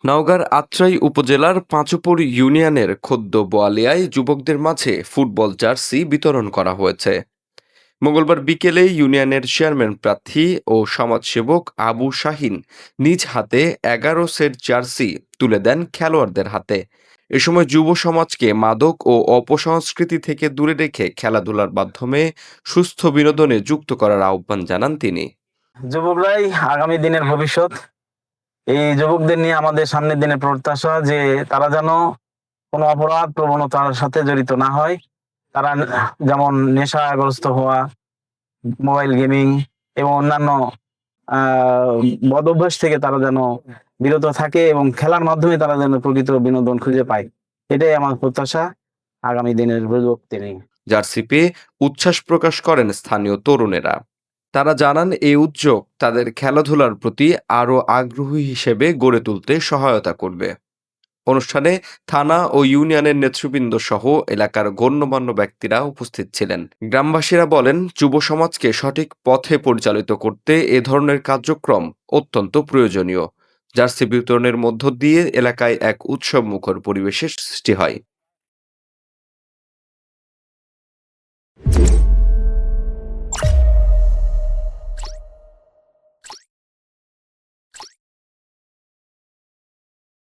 নওগাঁর আত্রাই উপজেলার পাঁচুপুর ইউনিয়নের খোদ্দ বোয়ালিয়ায় যুবকদের মাঝে ফুটবল জার্সি বিতরণ করা হয়েছে। মঙ্গলবার বিকেলে ইউনিয়নের চেয়ারম্যান প্রার্থী ও সমাজসেবক আবু শাহিন নিজ হাতে 11 সেট জার্সি তুলে দেন খেলোয়াড়দের হাতে। এ সময় যুব সমাজকে মাদক ও অপসংস্কৃতি থেকে দূরে রেখে খেলাধুলার মাধ্যমে সুস্থ বিনোদনে যুক্ত করার আহ্বান জানান তিনি। যুবকরাই আগামী দিনের ভবিষ্যৎ। এই যুবকদের নিয়ে আমাদের সামনের দিনের প্রত্যাশা যে তারা যেন কোনো অপরাধ প্রবণতার সাথে জড়িত না হয়। তারা যেমন নেশাগ্রস্ত হওয়া, মোবাইল গেমিং এবং অন্যান্য আহ বদ অভ্যাস থেকে তারা যেন বিরত থাকে এবং খেলার মাধ্যমে তারা যেন প্রকৃত বিনোদন খুঁজে পায়। এটাই আমার প্রত্যাশা আগামী দিনের যুবকদের নিয়ে। জার্সি পেয়ে উচ্ছ্বাস প্রকাশ করেন স্থানীয় তরুণেরা। তারা জানান এই উদ্যোগ তাদের খেলাধুলার প্রতি আরও আগ্রহী হিসেবে গড়ে তুলতে সহায়তা করবে। অনুষ্ঠানে থানা ও ইউনিয়নের নেতৃবৃন্দ সহ এলাকার গণ্যমান্য ব্যক্তিরা উপস্থিত ছিলেন। গ্রামবাসীরা বলেন, যুব সমাজকে সঠিক পথে পরিচালিত করতে এ ধরনের কার্যক্রম অত্যন্ত প্রয়োজনীয়। জার্সি বিতরণের মধ্য দিয়ে এলাকায় এক উৎসবমুখর পরিবেশের সৃষ্টি হয়।